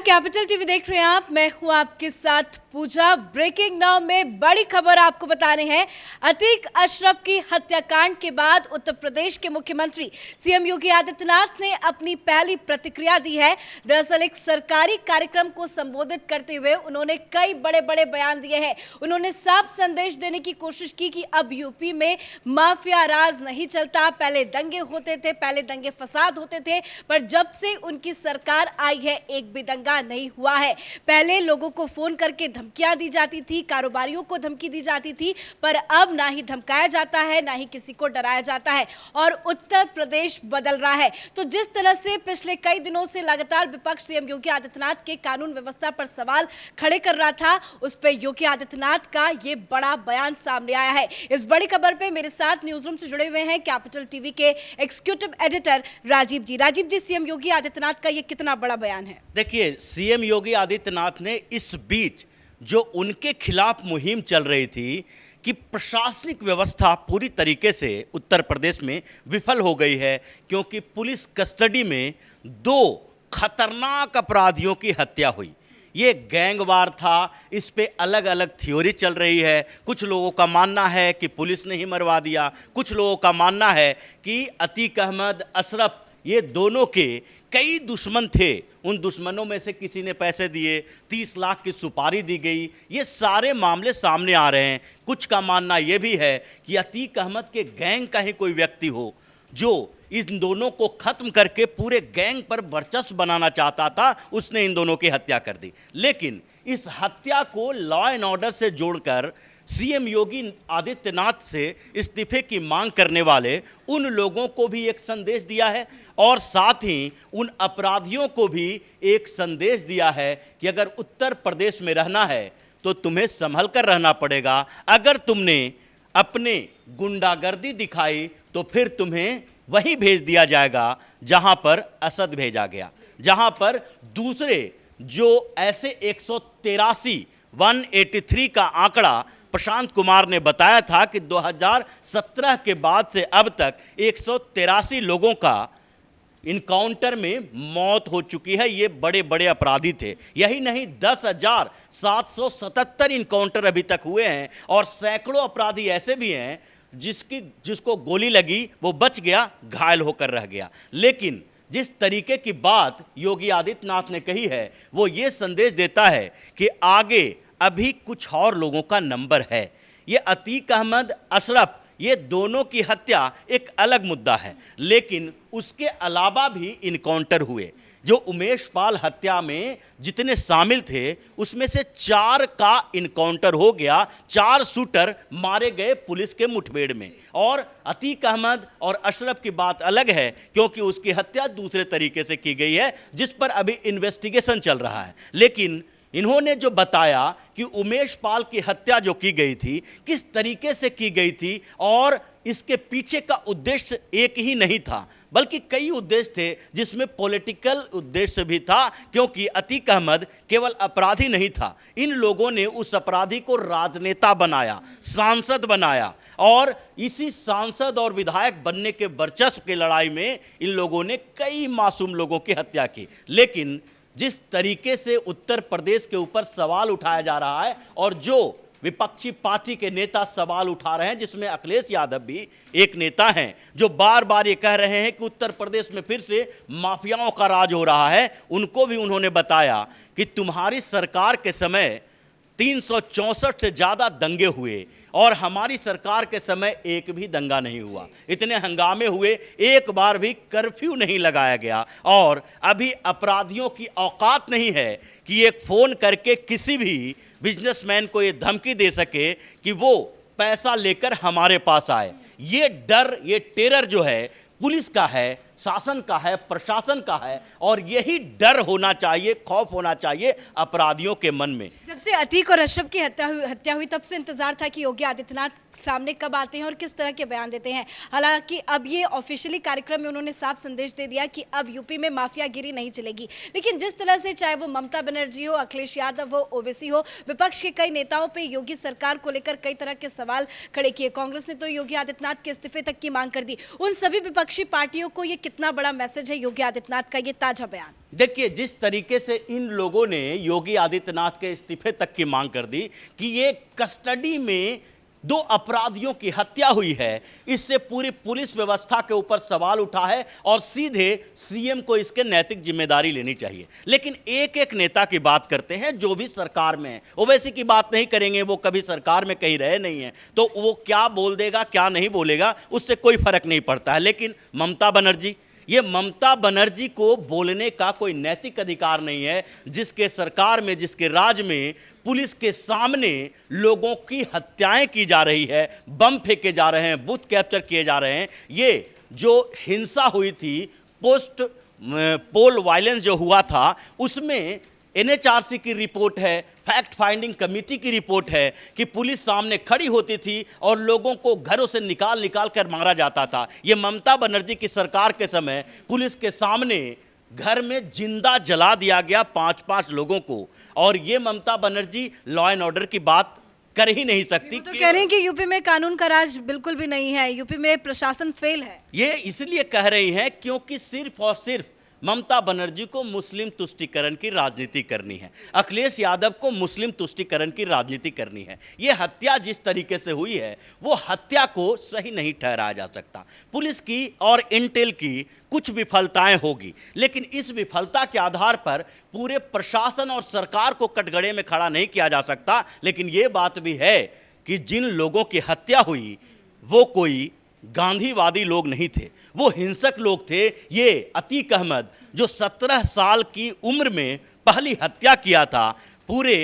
Capital TV देख रहे हैं आप। मैं हूं आपके साथ पूजा। ब्रेकिंग नाउ में बड़ी खबर आपको बता रहे हैं। अतीक अशरफ की हत्याकांड के बाद उत्तर प्रदेश के मुख्यमंत्री सीएम योगी आदित्यनाथ ने अपनी पहली प्रतिक्रिया दी है। दरअसल एक सरकारी कार्यक्रम को संबोधित करते हुए उन्होंने कई बड़े बड़े बयान दिए हैं। उन्होंने साफ संदेश देने की कोशिश की कि अब यूपी में माफिया राज नहीं चलता। पहले दंगे होते थे, पहले दंगे फसाद होते थे, पर जब से उनकी सरकार आई है एक भी दंगा नहीं हुआ है। पहले लोगों को फोन करके धमकियां दी जाती थी, कारोबारियों को धमकी दी जाती थी, पर अब ना ही धमकाया जाता है, ना ही किसी को डराया जाता है और उत्तर प्रदेश बदल रहा है। तो जिस तरह से पिछले कई दिनों से लगातार विपक्ष सीएम योगी आदित्यनाथ के कानून व्यवस्था पर सवाल खड़े कर रहा था, उस पर योगी आदित्यनाथ का ये बड़ा बयान सामने आया है। इस बड़ी खबर पे मेरे साथ न्यूज रूम से जुड़े हुए हैं कैपिटल टीवी के एग्जीक्यूटिव एडिटर राजीव जी। राजीव जी, सीएम योगी आदित्यनाथ का ये कितना बड़ा बयान है? देखिए, सीएम योगी आदित्यनाथ ने इस बीच जो उनके खिलाफ मुहिम चल रही थी कि प्रशासनिक व्यवस्था पूरी तरीके से उत्तर प्रदेश में विफल हो गई है, क्योंकि पुलिस कस्टडी में 2 खतरनाक अपराधियों की हत्या हुई। ये गैंगवार था, इस पे अलग अलग थ्योरी चल रही है। कुछ लोगों का मानना है कि पुलिस ने ही मरवा दिया, कुछ लोगों का मानना है कि अतीक अहमद, अशरफ, ये दोनों के कई दुश्मन थे, उन दुश्मनों में से किसी ने पैसे दिए, 30 लाख की सुपारी दी गई। ये सारे मामले सामने आ रहे हैं। कुछ का मानना ये भी है कि अतीक अहमद के गैंग का ही कोई व्यक्ति हो जो इन दोनों को खत्म करके पूरे गैंग पर वर्चस्व बनाना चाहता था, उसने इन दोनों की हत्या कर दी। लेकिन इस हत्या को लॉ एंड ऑर्डर से जोड़कर सीएम योगी आदित्यनाथ से इस्तीफे की मांग करने वाले उन लोगों को भी एक संदेश दिया है और साथ ही उन अपराधियों को भी एक संदेश दिया है कि अगर उत्तर प्रदेश में रहना है तो तुम्हें संभल कर रहना पड़ेगा। अगर तुमने अपने गुंडागर्दी दिखाई तो फिर तुम्हें वहीं भेज दिया जाएगा जहां पर असद भेजा गया, जहां पर दूसरे जो ऐसे 183 का आंकड़ा प्रशांत कुमार ने बताया था कि 2017 के बाद से अब तक 183 लोगों का इनकाउंटर में मौत हो चुकी है। ये बड़े बड़े अपराधी थे। यही नहीं, 10,777 इनकाउंटर अभी तक हुए हैं और सैकड़ों अपराधी ऐसे भी हैं जिसको गोली लगी वो बच गया, घायल होकर रह गया। लेकिन जिस तरीके की बात योगी आदित्यनाथ ने कही है वो ये संदेश देता है कि आगे अभी कुछ और लोगों का नंबर है। ये अतीक अहमद, अशरफ, ये दोनों की हत्या एक अलग मुद्दा है, लेकिन उसके अलावा भी इनकाउंटर हुए। जो उमेश पाल हत्या में जितने शामिल थे उसमें से 4 का इनकाउंटर हो गया, 4 शूटर मारे गए पुलिस के मुठभेड़ में। और अतीक अहमद और अशरफ की बात अलग है, क्योंकि उसकी हत्या दूसरे तरीके से की गई है जिस पर अभी इन्वेस्टिगेशन चल रहा है। लेकिन इन्होंने जो बताया कि उमेश पाल की हत्या जो की गई थी किस तरीके से की गई थी और इसके पीछे का उद्देश्य एक ही नहीं था बल्कि कई उद्देश्य थे, जिसमें पॉलिटिकल उद्देश्य भी था, क्योंकि अतीक अहमद केवल अपराधी नहीं था। इन लोगों ने उस अपराधी को राजनेता बनाया, सांसद बनाया और इसी सांसद और विधायक बनने के वर्चस्व की लड़ाई में इन लोगों ने कई मासूम लोगों की हत्या की। लेकिन जिस तरीके से उत्तर प्रदेश के ऊपर सवाल उठाया जा रहा है और जो विपक्षी पार्टी के नेता सवाल उठा रहे हैं, जिसमें अखिलेश यादव भी एक नेता हैं जो बार बार ये कह रहे हैं कि उत्तर प्रदेश में फिर से माफियाओं का राज हो रहा है, उनको भी उन्होंने बताया कि तुम्हारी सरकार के समय 364 से ज़्यादा दंगे हुए और हमारी सरकार के समय एक भी दंगा नहीं हुआ। इतने हंगामे हुए, एक बार भी कर्फ्यू नहीं लगाया गया और अभी अपराधियों की औकात नहीं है कि एक फ़ोन करके किसी भी बिजनेसमैन को ये धमकी दे सके कि वो पैसा लेकर हमारे पास आए। ये डर, ये टेरर जो है पुलिस का है, शासन का है, प्रशासन का है और यही डर होना चाहिए, खौफ होना चाहिए अपराधियों के मन में। जब से अतीक और अशरफ की हत्या हुई तब से इंतजार था कि योगी आदित्यनाथ सामने कब आते हैं और किस तरह के बयान देते हैं। हालांकि अब ये ऑफिशियली कार्यक्रम में उन्होंने साफ संदेश दे दिया कि अब यूपी में माफियागिरी नहीं चलेगी। लेकिन जिस तरह से चाहे वो ममता बनर्जी हो, अखिलेश यादव हो, ओवैसी हो, विपक्ष के कई नेताओं पर योगी सरकार को लेकर कई तरह के सवाल खड़े किए। कांग्रेस ने तो योगी आदित्यनाथ के इस्तीफे तक की मांग कर दी। उन सभी विपक्षी पार्टियों को ये कितना बड़ा मैसेज है योगी आदित्यनाथ का ये ताजा बयान? देखिए, जिस तरीके से इन लोगों ने योगी आदित्यनाथ के इस्तीफे तक की मांग कर दी कि ये कस्टडी में 2 अपराधियों की हत्या हुई है, इससे पूरी पुलिस व्यवस्था के ऊपर सवाल उठा है और सीधे सीएम को इसके नैतिक जिम्मेदारी लेनी चाहिए। लेकिन एक एक नेता की बात करते हैं जो भी सरकार में है। ओवैसी की बात नहीं करेंगे, वो कभी सरकार में कहीं रहे नहीं है, तो वो क्या बोल देगा क्या नहीं बोलेगा उससे कोई फर्क नहीं पड़ता है। लेकिन ममता बनर्जी, ये ममता बनर्जी को बोलने का कोई नैतिक अधिकार नहीं है, जिसके सरकार में, जिसके राज में पुलिस के सामने लोगों की हत्याएं की जा रही है, बम फेंके जा रहे हैं, बूथ कैप्चर किए जा रहे हैं। ये जो हिंसा हुई थी, पोस्ट पोल वायलेंस जो हुआ था, उसमें एनएचआरसी की रिपोर्ट है, फैक्ट फाइंडिंग कमेटी की रिपोर्ट है कि पुलिस सामने खड़ी होती थी और लोगों को घरों से निकाल निकाल कर मारा जाता था। ये ममता बनर्जी की सरकार के समय पुलिस के सामने घर में जिंदा जला दिया गया 5-5 लोगों को, और ये Mamata Banerjee law and order की बात कर ही नहीं सकती। तो कह रहे हैं कि यूपी में कानून का राज बिल्कुल भी नहीं है, यूपी में प्रशासन फेल है। ये इसलिए कह रही हैं क्योंकि सिर्फ और सिर्फ ममता बनर्जी को मुस्लिम तुष्टीकरण की राजनीति करनी है, अखिलेश यादव को मुस्लिम तुष्टीकरण की राजनीति करनी है। ये हत्या जिस तरीके से हुई है, वो हत्या को सही नहीं ठहराया जा सकता। पुलिस की और इंटेल की कुछ विफलताएं होगी, लेकिन इस विफलता के आधार पर पूरे प्रशासन और सरकार को कटघरे में खड़ा नहीं किया जा सकता। लेकिन ये बात भी है कि जिन लोगों की हत्या हुई वो कोई गांधीवादी लोग नहीं थे, वो हिंसक लोग थे। ये अतीक अहमद जो 17 साल की उम्र में पहली हत्या किया था, पूरे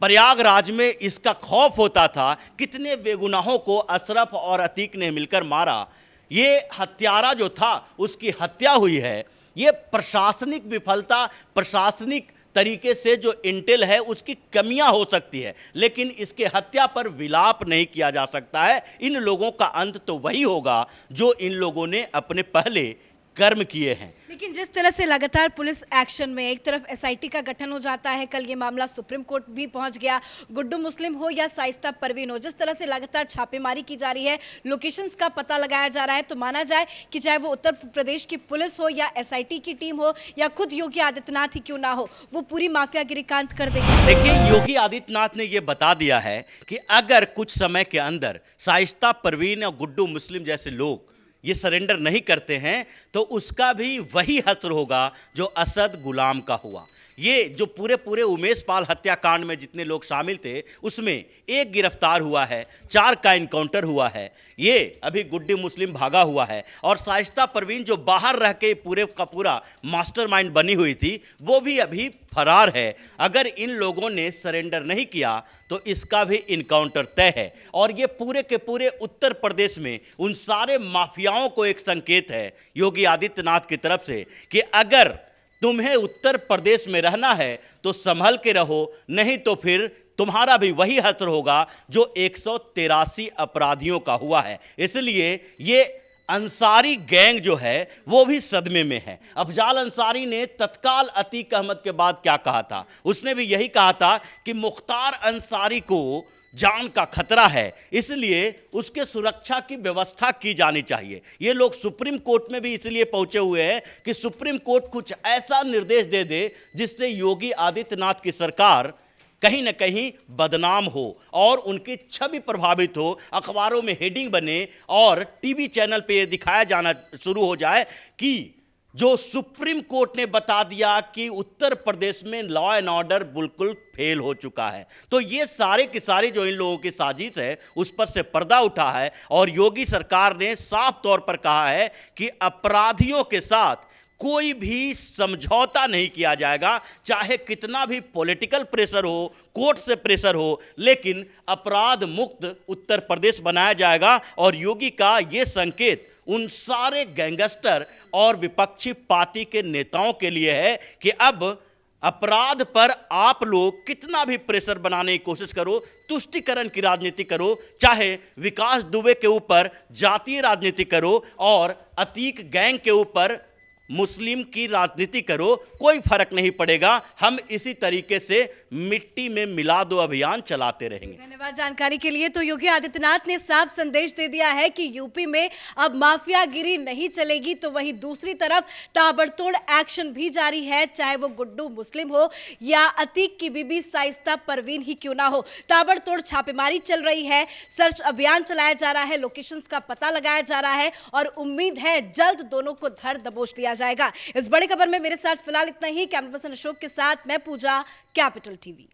प्रयागराज में इसका खौफ होता था। कितने बेगुनाहों को अशरफ और अतीक ने मिलकर मारा। ये हत्यारा जो था उसकी हत्या हुई है। ये प्रशासनिक विफलता, प्रशासनिक तरीके से जो इंटेल है उसकी कमियां हो सकती है, लेकिन इसके हत्या पर विलाप नहीं किया जा सकता है। इन लोगों का अंत तो वही होगा जो इन लोगों ने अपने पहले कर्म किए हैं। लेकिन जिस तरह से लगातार पुलिस एक्शन में, एक तरफ एसआईटी का गठन हो जाता है, कल ये मामला सुप्रीम कोर्ट भी पहुंच गया, गुड्डू मुस्लिम हो या शाइस्ता परवीन हो, जिस तरह से लगातार छापेमारी की जा रही है, लोकेशंस का पता लगाया जा रहा है, तो माना जाए कि चाहे वो उत्तर प्रदेश की पुलिस हो या एसआईटी की टीम हो या खुद योगी आदित्यनाथ ही क्यों ना हो, वो पूरी माफियागिरी का अंत कर देंगे। देखिए, योगी आदित्यनाथ ने यह बता दिया है कि अगर कुछ समय के अंदर शाइस्ता परवीन और गुड्डू मुस्लिम जैसे लोग ये सरेंडर नहीं करते हैं तो उसका भी वही हश्र होगा जो असद गुलाम का हुआ। ये जो पूरे उमेश पाल हत्याकांड में जितने लोग शामिल थे उसमें एक गिरफ्तार हुआ है, 4 का इनकाउंटर हुआ है, ये अभी गुड्डी मुस्लिम भागा हुआ है, और शाइस्ता परवीन जो बाहर रह के पूरे का पूरा मास्टरमाइंड बनी हुई थी वो भी अभी फरार है। अगर इन लोगों ने सरेंडर नहीं किया तो इसका भी इनकाउंटर तय है। और ये पूरे के पूरे उत्तर प्रदेश में उन सारे माफियाओं को एक संकेत है योगी आदित्यनाथ की तरफ से कि अगर तुम्हें उत्तर प्रदेश में रहना है तो संभल के रहो, नहीं तो फिर तुम्हारा भी वही हश्र होगा जो 183 अपराधियों का हुआ है। इसलिए ये अंसारी गैंग जो है वो भी सदमे में है। अफजाल अंसारी ने तत्काल अतीक अहमद के बाद क्या कहा था? उसने भी यही कहा था कि मुख्तार अंसारी को जान का खतरा है, इसलिए उसके सुरक्षा की व्यवस्था की जानी चाहिए। ये लोग सुप्रीम कोर्ट में भी इसलिए पहुंचे हुए हैं कि सुप्रीम कोर्ट कुछ ऐसा निर्देश दे दे जिससे योगी आदित्यनाथ की सरकार कहीं न कहीं बदनाम हो और उनकी छवि प्रभावित हो, अखबारों में हेडिंग बने और टीवी चैनल पे ये दिखाया जाना शुरू हो जाए कि जो सुप्रीम कोर्ट ने बता दिया कि उत्तर प्रदेश में लॉ एंड ऑर्डर बिल्कुल फेल हो चुका है। तो ये सारे की सारी जो इन लोगों की साजिश है उस पर से पर्दा उठा है और योगी सरकार ने साफ तौर पर कहा है कि अपराधियों के साथ कोई भी समझौता नहीं किया जाएगा, चाहे कितना भी पॉलिटिकल प्रेशर हो, कोर्ट से प्रेशर हो, लेकिन अपराध मुक्त उत्तर प्रदेश बनाया जाएगा। और योगी का ये संकेत उन सारे गैंगस्टर और विपक्षी पार्टी के नेताओं के लिए है कि अब अपराध पर आप लोग कितना भी प्रेशर बनाने की कोशिश करो, तुष्टीकरण की राजनीति करो, चाहे विकास दुबे के ऊपर जातीय राजनीति करो और अतीक गैंग के ऊपर मुस्लिम की राजनीति करो, कोई फर्क नहीं पड़ेगा, हम इसी तरीके से मिट्टी में मिला दो अभियान चलाते रहेंगे। धन्यवाद जानकारी के लिए। तो योगी आदित्यनाथ ने साफ संदेश दे दिया है कि यूपी में अब माफियागिरी नहीं चलेगी, तो वहीं दूसरी तरफ ताबड़तोड़ एक्शन भी जारी है, चाहे वो गुड्डू मुस्लिम हो या अतीक की बीबी साइस्ता परवीन ही क्यों ना हो। ताबड़तोड़ छापेमारी चल रही है, सर्च अभियान चलाया जा रहा है, लोकेशंस का पता लगाया जा रहा है और उम्मीद है जल्द दोनों को धर दबोच लिया जाएगा। इस बड़ी खबर में मेरे साथ फिलहाल इतना ही। कैमरा पर्सन अशोक के साथ मैं पूजा, कैपिटल टीवी।